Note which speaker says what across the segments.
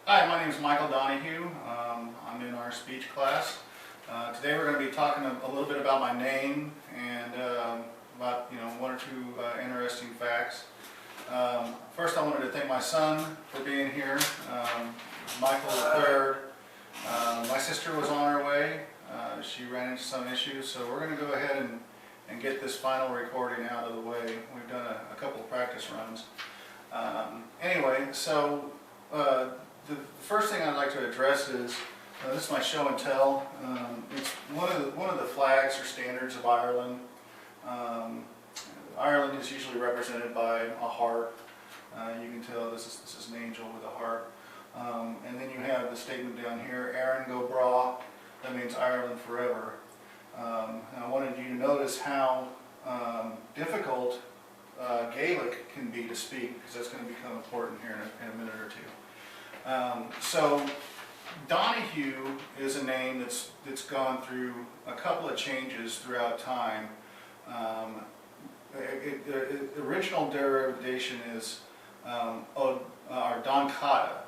Speaker 1: Hi, my name is Michael Donahue. I'm in our speech class. Today we're going to be talking a little bit about my name and about one or two interesting facts. First, I wanted to thank my son for being here, Michael III. My sister was on her way. She ran into some issues, so we're going to go ahead and get this final recording out of the way. We've done a couple of practice runs. Anyway, so the first thing I'd like to address is this is my show and tell. It's one of the flags or standards of Ireland. Ireland is usually represented by a harp. You can tell this is an angel with a harp. And then you have the statement down here, Erin go bragh. That means Ireland forever. And I wanted you to notice how difficult Gaelic can be to speak, because that's going to become important here in a minute or two. So Donahue is a name that's gone through a couple of changes throughout time. The original derivation is Don Cata,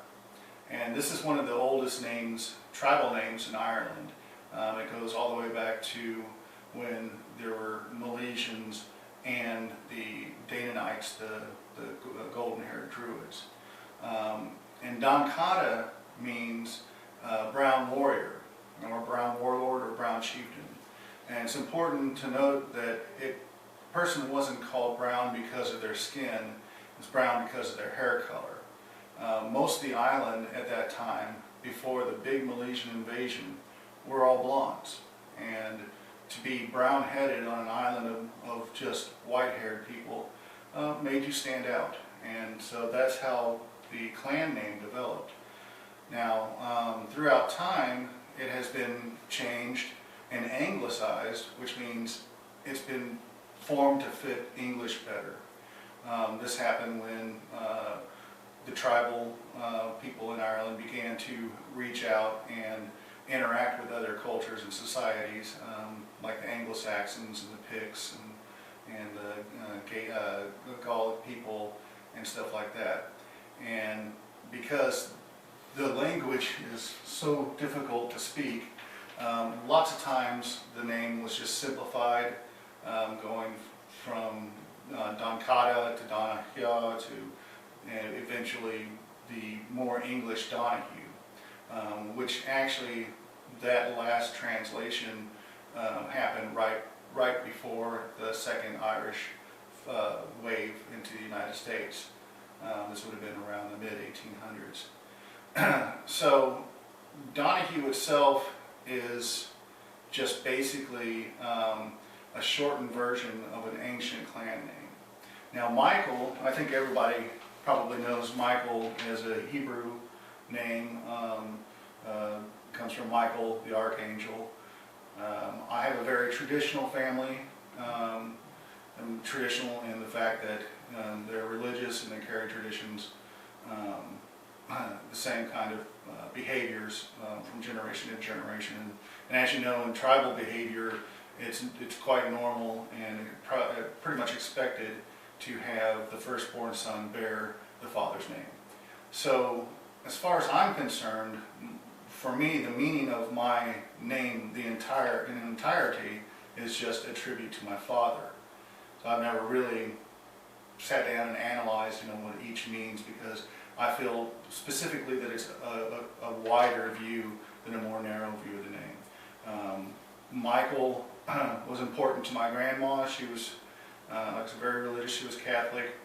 Speaker 1: and this is one of the oldest names, tribal names in Ireland. It goes all the way back to when there were Milesians and the Dananites, the golden-haired Druids. And Don Cata means brown warrior, or brown warlord, or brown chieftain. And it's important to note that a person wasn't called brown because of their skin, it's brown because of their hair color. Most of the island at that time, before the big Milesian invasion, were all blondes. And to be brown-headed on an island of just white-haired people made you stand out. And so that's how the clan name developed. Now, throughout time, it has been changed and anglicized, which means it's been formed to fit English better. This happened when the tribal people in Ireland began to reach out and interact with other cultures and societies, like the Anglo-Saxons and the Picts and the Gallic people and stuff like that. And because the language is so difficult to speak, lots of times the name was just simplified, going from Don Cata to Donahue and eventually the more English Donahue, which actually that last translation happened right before the second Irish wave into the United States. This would have been around the mid-1800s. So Donahue itself is just basically a shortened version of an ancient clan name. Now Michael, I think everybody probably knows Michael is a Hebrew name. Comes from Michael the Archangel. I have a very traditional family. I'm traditional in the fact that they're religious and they carry traditions, the same kind of behaviors from generation to generation. And as you know, in tribal behavior, it's quite normal and pretty much expected to have the firstborn son bear the father's name. So as far as I'm concerned, for me, the meaning of my name in entirety is just a tribute to my father. So I've never really sat down and analyzed what each means, because I feel specifically that it's a wider view than a more narrow view of the name. Michael was important to my grandma. She was very religious. She was Catholic,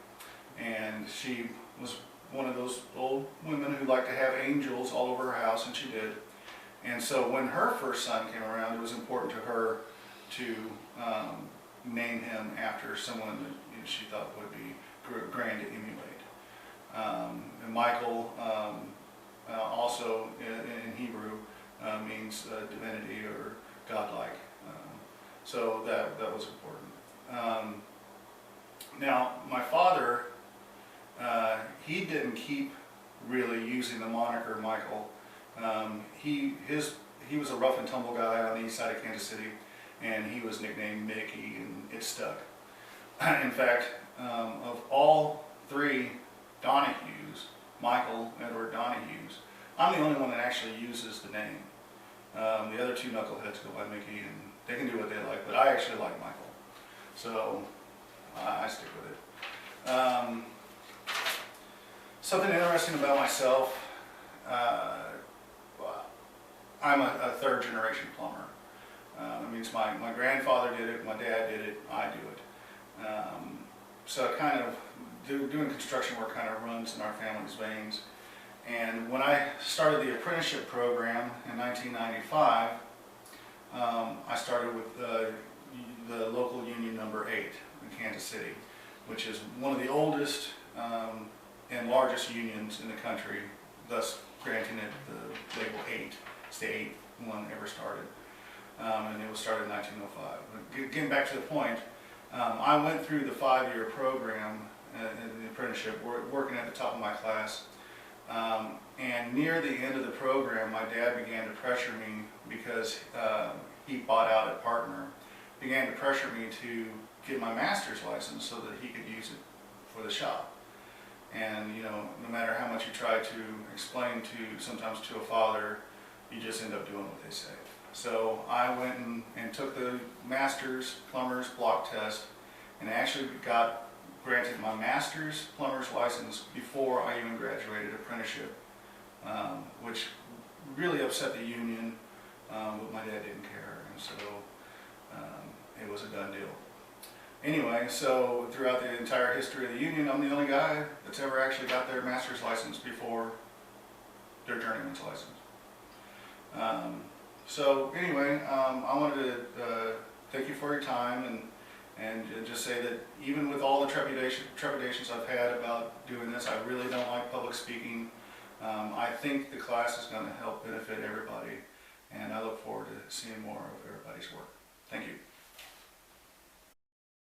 Speaker 1: and she was one of those old women who liked to have angels all over her house, and she did. And so when her first son came around, it was important to her to name him after someone that she thought would be grand to emulate. And Michael also in Hebrew means divinity or godlike. So that was important. Now my father, he didn't keep really using the moniker Michael. He was a rough and tumble guy on the east side of Kansas City, and he was nicknamed Mickey, and it stuck. In fact, of all three Donahues, Michael Edward Donahues, I'm the only one that actually uses the name. The other two knuckleheads go by Mickey, and they can do what they like, but I actually like Michael. So I stick with it. Something interesting about myself, I'm a third generation plumber. That means my grandfather did it, my dad did it, I do it. So it kind of, doing construction work kind of runs in our family's veins. And when I started the apprenticeship program in 1995, I started with the local union number 8 in Kansas City, which is one of the oldest and largest unions in the country, thus granting it the label 8. It's the 8th one ever started, and it was started in 1905. But getting back to the point, I went through the 5-year program in the apprenticeship, working at the top of my class. And near the end of the program, my dad began to pressure me because he bought out at Partner, began to pressure me to get my master's license so that he could use it for the shop. And you know, no matter how much you try to explain to, sometimes to a father, you just end up doing what they say. So I went and took the master's plumber's block test, and actually got granted my master's plumber's license before I even graduated apprenticeship, which really upset the union, but my dad didn't care, and so it was a done deal. Anyway, so throughout the entire history of the union, I'm the only guy that's ever actually got their master's license before their journeyman's license. So anyway, I wanted to thank you for your time, and just say that even with all the trepidations I've had about doing this, I really don't like public speaking. I think the class is going to help benefit everybody, and I look forward to seeing more of everybody's work.